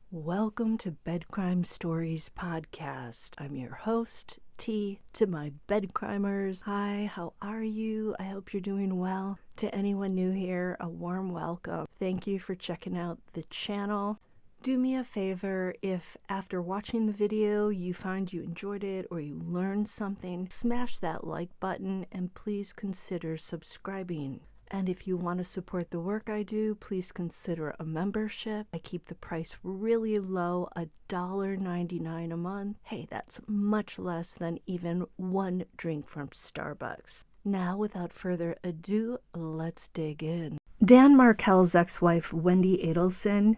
Welcome to Bed Crime Stories Podcast. I'm your host, T. To my bed crimers, hi, how are you? I hope you're doing well. To anyone new here, a warm welcome. Thank you for checking out the channel. Do me a favor, if after watching the video you find you enjoyed it or you learned something, smash that like button and please consider subscribing. And if you want to support the work I do, please consider a membership. I keep the price really low, $1.99 a month. Hey, that's much less than even one drink from Starbucks. Now, without further ado, let's dig in. Dan Markel's ex-wife, Wendy Adelson,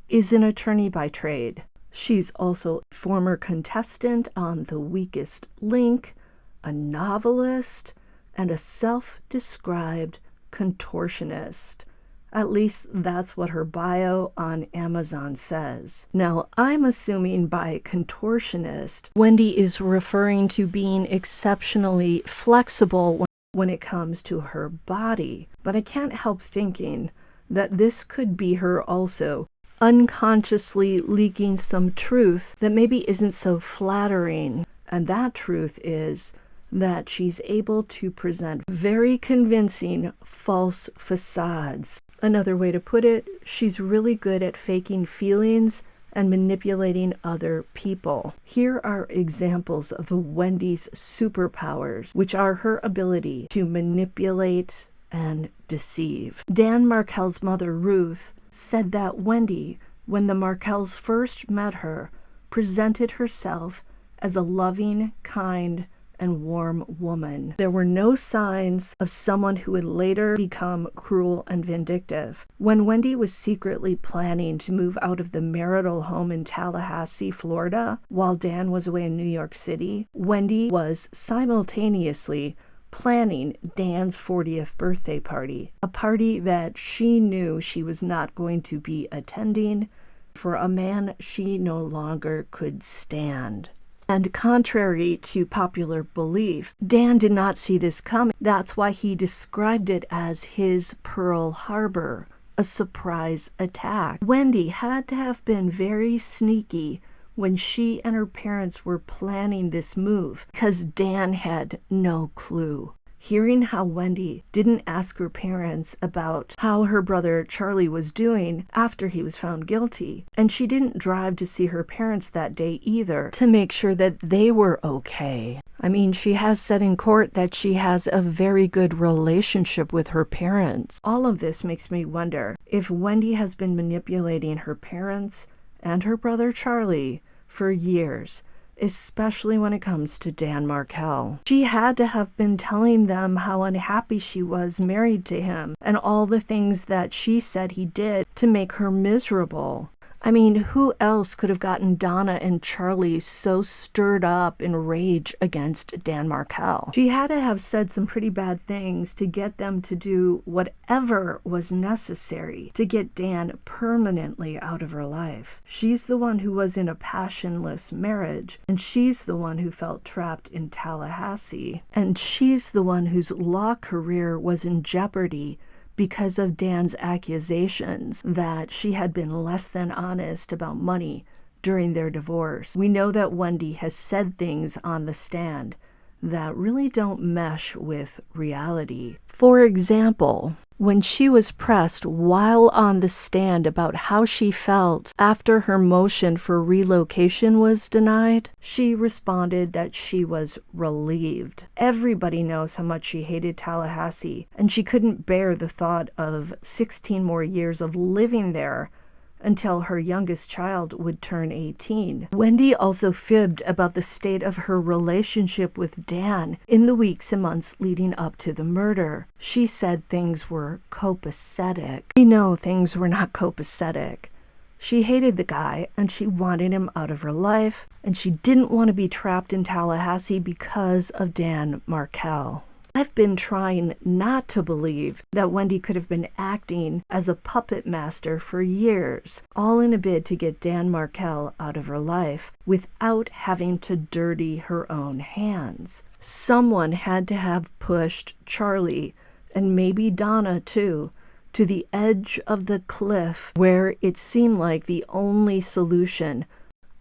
is an attorney by trade. She's also a former contestant on The Weakest Link, a novelist, and a self-described contortionist. At least that's what her bio on Amazon says. Now, I'm assuming by contortionist, Wendy is referring to being exceptionally flexible when it comes to her body. But I can't help thinking that this could be her also unconsciously leaking some truth that maybe isn't so flattering. And that truth is that she's able to present very convincing false facades. Another way to put it, she's really good at faking feelings and manipulating other people. Here are examples of Wendy's superpowers, which are her ability to manipulate and deceive. Dan Markel's mother, Ruth, said that Wendy, when the Markels first met her, presented herself as a loving, kind, and warm woman. There were no signs of someone who would later become cruel and vindictive. When Wendy was secretly planning to move out of the marital home in Tallahassee, Florida, while Dan was away in New York City, Wendy was simultaneously planning Dan's 40th birthday party, a party that she knew she was not going to be attending for a man she no longer could stand. And contrary to popular belief, Dan did not see this coming. That's why he described it as his Pearl Harbor, a surprise attack. Wendy had to have been very sneaky when she and her parents were planning this move, because Dan had no clue. Hearing how Wendy didn't ask her parents about how her brother Charlie was doing after he was found guilty, and she didn't drive to see her parents that day either to make sure that they were okay. I mean, she has said in court that she has a very good relationship with her parents. All of this makes me wonder if Wendy has been manipulating her parents and her brother Charlie for years, especially when it comes to Dan Markel. She had to have been telling them how unhappy she was married to him and all the things that she said he did to make her miserable. I mean, who else could have gotten Donna and Charlie so stirred up in rage against Dan Markel? She had to have said some pretty bad things to get them to do whatever was necessary to get Dan permanently out of her life. She's the one who was in a passionless marriage, and she's the one who felt trapped in Tallahassee, and she's the one whose law career was in jeopardy because of Dan's accusations that she had been less than honest about money during their divorce. We know that Wendy has said things on the stand that really don't mesh with reality. For example, when she was pressed while on the stand about how she felt after her motion for relocation was denied, she responded that she was relieved. Everybody knows how much she hated Tallahassee, and she couldn't bear the thought of 16 more years of living there until her youngest child would turn 18. Wendy also fibbed about the state of her relationship with Dan in the weeks and months leading up to the murder. She said things were copacetic. We know things were not copacetic. She hated the guy and she wanted him out of her life, and she didn't want to be trapped in Tallahassee because of Dan Markel. I've been trying not to believe that Wendy could have been acting as a puppet master for years, all in a bid to get Dan Markel out of her life without having to dirty her own hands. Someone had to have pushed Charlie, and maybe Donna too, to the edge of the cliff where it seemed like the only solution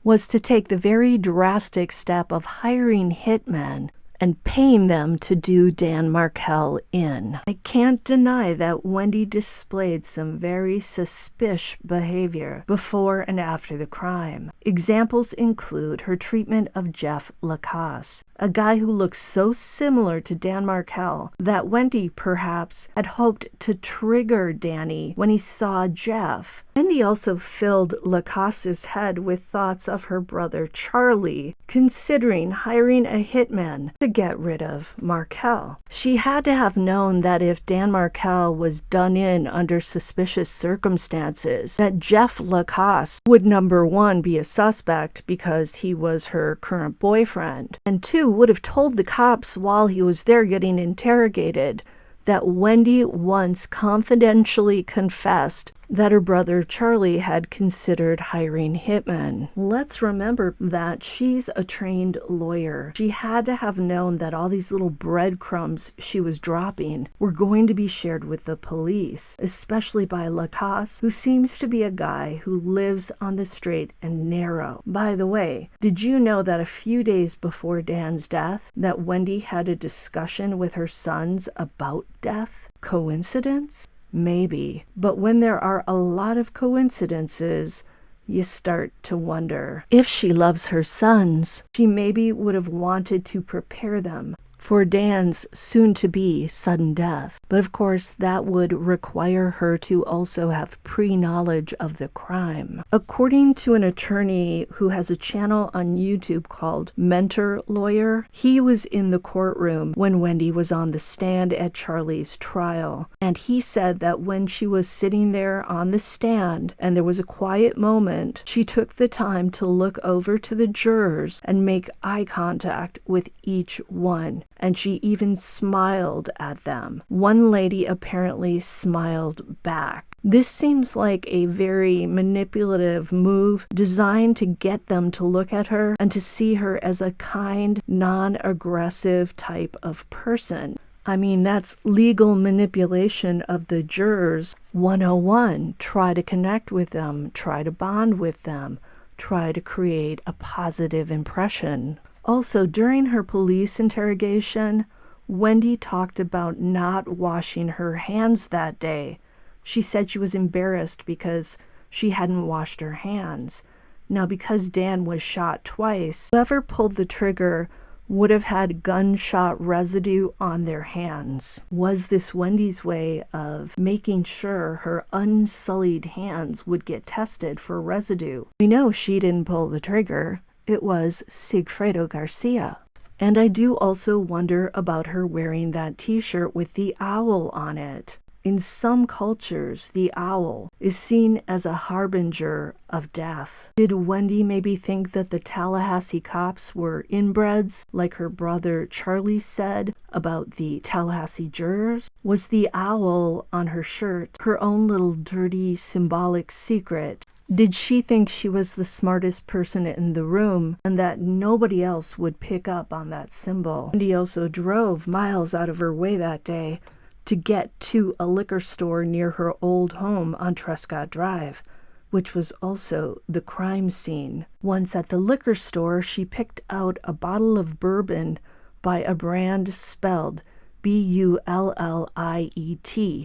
was to take the very drastic step of hiring hitmen and paying them to do Dan Markel in. I can't deny that Wendy displayed some very suspicious behavior before and after the crime. Examples include her treatment of Jeff Lacasse, a guy who looks so similar to Dan Markel that Wendy perhaps had hoped to trigger Danny when he saw Jeff. Wendy also filled Lacasse's head with thoughts of her brother Charlie, considering hiring a hitman to get rid of Markel. She had to have known that if Dan Markel was done in under suspicious circumstances, that Jeff Lacasse would, number one, be a suspect because he was her current boyfriend, and two, would have told the cops while he was there getting interrogated that Wendy once confidentially confessed that her brother Charlie had considered hiring hitmen. Let's remember that she's a trained lawyer. She had to have known that all these little breadcrumbs she was dropping were going to be shared with the police, especially by Lacasse, who seems to be a guy who lives on the straight and narrow. By the way, did you know that a few days before Dan's death, that Wendy had a discussion with her sons about death? Coincidence? Maybe. But when there are a lot of coincidences, you start to wonder. If she loves her sons, she maybe would have wanted to prepare them for Dan's soon-to-be sudden death. But of course, that would require her to also have pre-knowledge of the crime. According to an attorney who has a channel on YouTube called Mentor Lawyer, he was in the courtroom when Wendy was on the stand at Charlie's trial. And he said that when she was sitting there on the stand and there was a quiet moment, she took the time to look over to the jurors and make eye contact with each one. And she even smiled at them. One lady apparently smiled back. This seems like a very manipulative move designed to get them to look at her and to see her as a kind, non-aggressive type of person. I mean, that's legal manipulation of the jurors 101. Try to connect with them, try to bond with them, try to create a positive impression. Also, during her police interrogation, Wendy talked about not washing her hands that day. She said she was embarrassed because she hadn't washed her hands. Now, because Dan was shot twice, whoever pulled the trigger would have had gunshot residue on their hands. Was this Wendy's way of making sure her unsullied hands would get tested for residue? We know she didn't pull the trigger. It was Sigfredo Garcia. And I do also wonder about her wearing that t-shirt with the owl on it. In some cultures, the owl is seen as a harbinger of death. Did Wendy maybe think that the Tallahassee cops were inbreds, like her brother Charlie said about the Tallahassee jurors? Was the owl on her shirt her own little dirty symbolic secret? Did she think she was the smartest person in the room and that nobody else would pick up on that symbol? Wendy also drove miles out of her way that day to get to a liquor store near her old home on Trescott Drive, which was also the crime scene. Once at the liquor store, she picked out a bottle of bourbon by a brand spelled Bulliet.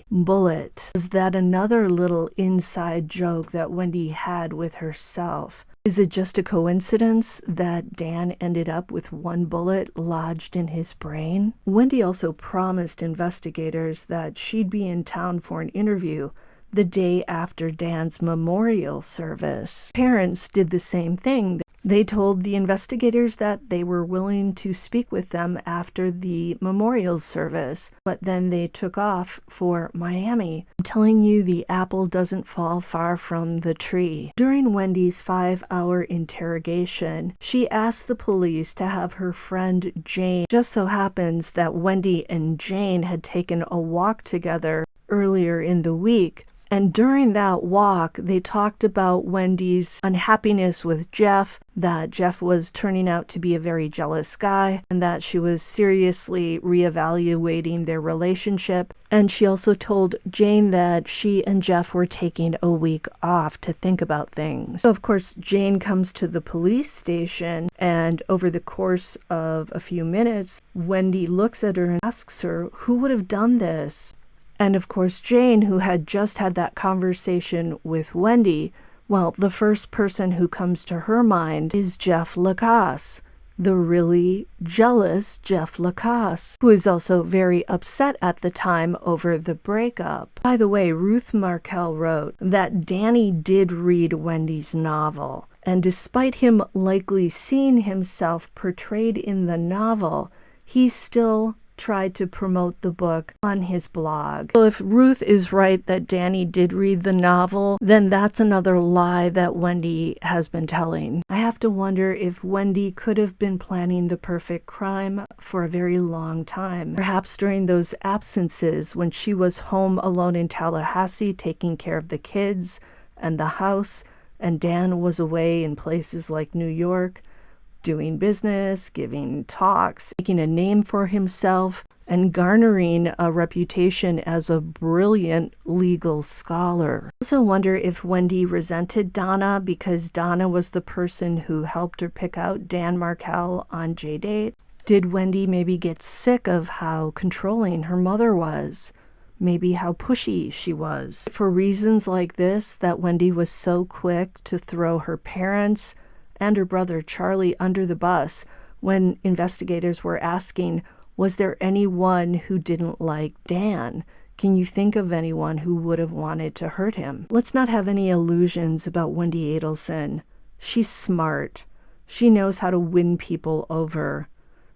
Bullet. Was that another little inside joke that Wendy had with herself? Is it just a coincidence that Dan ended up with one bullet lodged in his brain? Wendy also promised investigators that she'd be in town for an interview the day after Dan's memorial service. Parents did the same thing. They told the investigators that they were willing to speak with them after the memorial service, but then they took off for Miami. I'm telling you, the apple doesn't fall far from the tree. During Wendy's 5-hour interrogation, she asked the police to have her friend Jane. Just so happens that Wendy and Jane had taken a walk together earlier in the week, And during that walk, they talked about Wendy's unhappiness with Jeff, that Jeff was turning out to be a very jealous guy, and that she was seriously reevaluating their relationship. And she also told Jane that she and Jeff were taking a week off to think about things. So, of course, Jane comes to the police station, and over the course of a few minutes, Wendy looks at her and asks her, who would have done this? And of course, Jane, who had just had that conversation with Wendy, well, the first person who comes to her mind is Jeff Lacasse, the really jealous Jeff Lacasse, who is also very upset at the time over the breakup. By the way, Ruth Markel wrote that Danny did read Wendy's novel, and despite him likely seeing himself portrayed in the novel, he still tried to promote the book on his blog. So if Ruth is right that Danny did read the novel, then that's another lie that Wendy has been telling. I have to wonder if Wendy could have been planning the perfect crime for a very long time. Perhaps during those absences when she was home alone in Tallahassee taking care of the kids and the house, and Dan was away in places like New York, doing business, giving talks, making a name for himself, and garnering a reputation as a brilliant legal scholar. I also wonder if Wendy resented Donna because Donna was the person who helped her pick out Dan Markel on J-Date. Did Wendy maybe get sick of how controlling her mother was? Maybe how pushy she was? For reasons like this, that Wendy was so quick to throw her parents and her brother Charlie under the bus when investigators were asking, was there anyone who didn't like Dan? Can you think of anyone who would have wanted to hurt him? Let's not have any illusions about Wendy Adelson. She's smart. She knows how to win people over.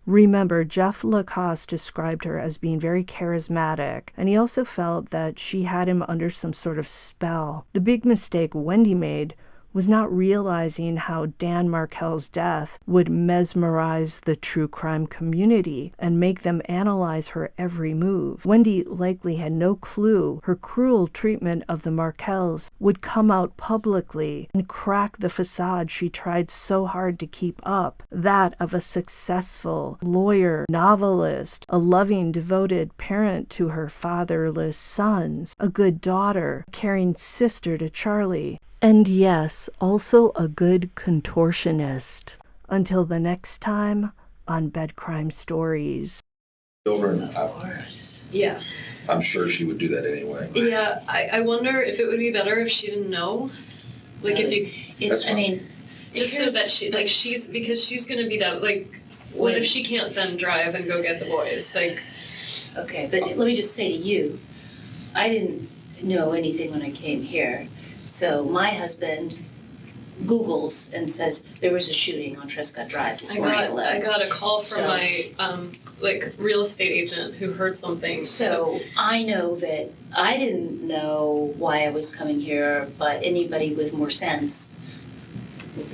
Remember, Jeff Lacasse described her as being very charismatic, and he also felt that she had him under some sort of spell. The big mistake Wendy made was not realizing how Dan Markel's death would mesmerize the true crime community and make them analyze her every move. Wendy likely had no clue her cruel treatment of the Markels would come out publicly and crack the facade she tried so hard to keep up, that of a successful lawyer, novelist, a loving, devoted parent to her fatherless sons, a good daughter, a caring sister to Charlie, and yes, also a good contortionist. Until the next time on Bed Crime Stories. Children, Yeah. I'm sure she would do that anyway. Yeah, I wonder if it would be better if she didn't know. Like if you, That's I mean, just so that because she's gonna be down. Like, what if she can't then drive and go get the boys? Like, okay, but let me just say to you, I didn't know anything when I came here. So my husband Googles and says there was a shooting on Trescott Drive this morning at 11. I got a call from my real estate agent who heard something. So I know that I didn't know why I was coming here, but anybody with more sense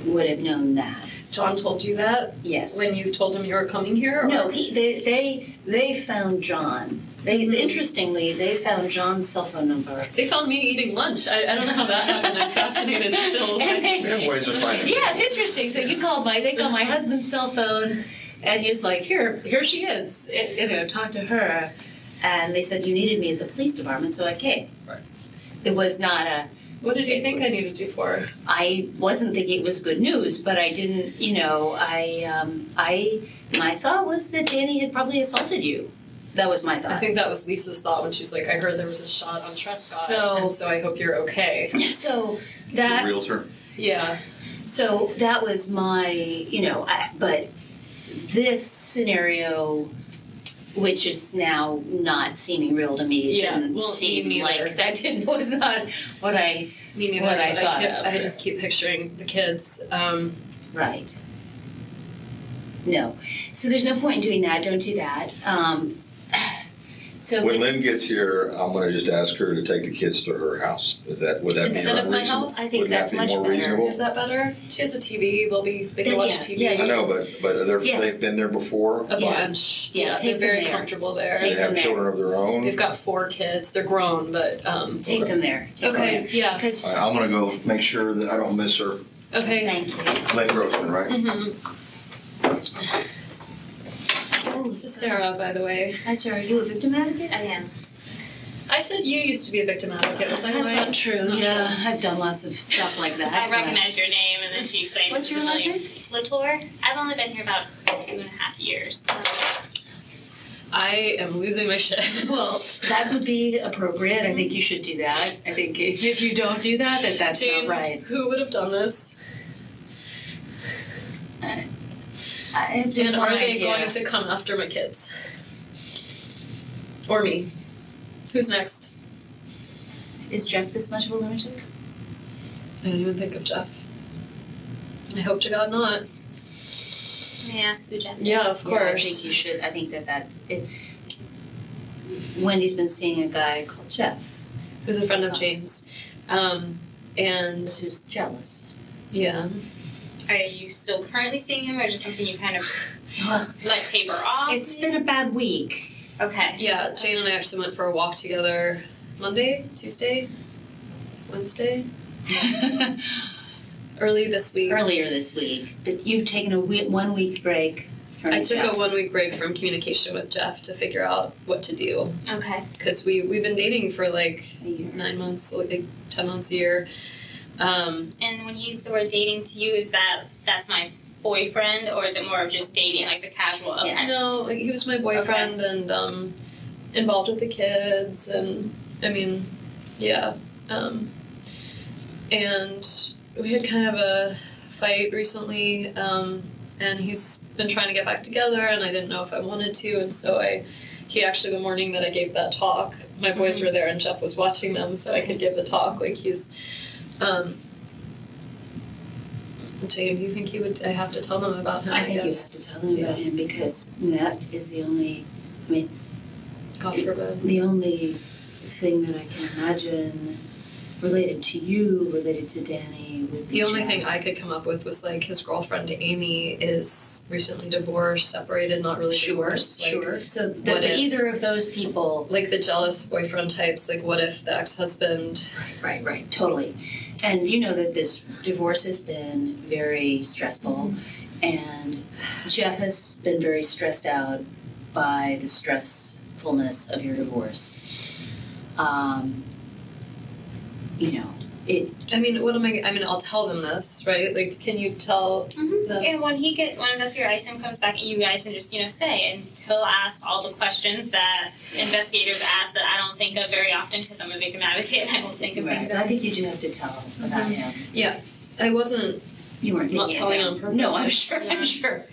would have known that. John told you that? Yes. When you told him you were coming here? Or? No, they found John. Interestingly, they found John's cell phone number. They found me eating lunch. I don't know how that happened. I'm fascinated still. We have ways of finding it. Yeah, it's interesting. So they called my husband's cell phone, and he's like, here she is. Talk to her. And they said, you needed me at the police department, so I came. Right. It was not a... What did you think I needed you for? I wasn't thinking it was good news, but I didn't, my thought was that Danny had probably assaulted you. That was my thought. I think that was Lisa's thought when she's like, I heard there was a shot on Trescott, and so I hope you're okay. So that... The realtor? Yeah. So that was my, but this scenario, which is now not seeming real to me, didn't seem like that was not what I thought of. I just keep picturing the kids. Right. No. So there's no point in doing that. Don't do that. So When Lynn gets here, I'm going to just ask her to take the kids to her house. Would that Instead be of my reasonable? house? I think Would that that's be much more better. reasonable? Is that better? She has a TV. They can watch TV. Yeah, I know, but Yes. they've been there before. A Yeah. bunch. Yeah, they're take them very there. comfortable there. Do they have them children of their own? They've got 4 kids. They're grown, but take them there. Take them okay, there. yeah. Because All right, I'm going to go make sure that I don't miss her. Okay. thank you. Lynn Grossman, right? Mhm. This is Sarah, by the way. Hi, Sarah. Are you a victim advocate? I am. I said you used to be a victim advocate. Was I That's right? not true. Not Yeah, sure. I've done lots of stuff like that. I recognize your name, and then she explained. What's your last name? Latour. I've only been here about 2.5 years. I am losing my shit. Well, that would be appropriate. I think you should do that. I think if you don't do that, then that's Jane, not right. who would have done this? I have just And one are they idea. going to come after my kids? Or me? Who's next? Is Jeff this much of a lunatic? I didn't even think of Jeff. I hope to God not. Let me ask who Jeff is. Yeah, of Yeah, I course. think you should. I think Wendy's been seeing a guy called Jeff Who's a friend of Us. Jane's. And who's jealous. yeah. Are you still currently seeing him, or just something you kind of Well, let taper off? it's been a bad week. Okay. Yeah, Jane and I actually went for a walk together Monday, Tuesday, Wednesday, early this week. Earlier this week, but you've taken a 1 week break from I took Jeff. a 1 week break from communication with Jeff to figure out what to do. Okay. Because we've been dating for like A year. 9 months, like 10 months a year. And when you use the word dating to you, is that's my boyfriend, or is it more of just dating, like the casual? Okay. Yeah. No, like, he was my boyfriend and involved with the kids, and I mean, yeah. And we had kind of a fight recently, and he's been trying to get back together, and I didn't know if I wanted to, and so he actually, the morning that I gave that talk, my boys were there and Jeff was watching them, so I could give the talk. Like, Jane, do you think I have to tell them about him? I think you guess. have to tell them about him because that is the only, God forbid. the only thing that I can imagine related to you, related to Danny, would be The only Jeff. thing I could come up with was like his girlfriend Amy is recently divorced, separated, not really divorced. Like, Sure. So what if- either of those people. Like the jealous boyfriend types. Like, what if the ex-husband? Right, totally. And you know that this divorce has been very stressful, and Jeff has been very stressed out by the stressfulness of your divorce. I mean, what am I? I mean, I'll tell them this, right? Like, can you tell? Mm-hmm. And when Investigator Ison comes back, you guys can just, say, and he'll ask all the questions that investigators ask that I don't think of very often because I'm a victim advocate and I don't think of Right, things. but I think you do have to tell about him. Yeah, I wasn't. You weren't Not thinking telling of him. on purpose. No, I'm sure. Yeah. I'm sure.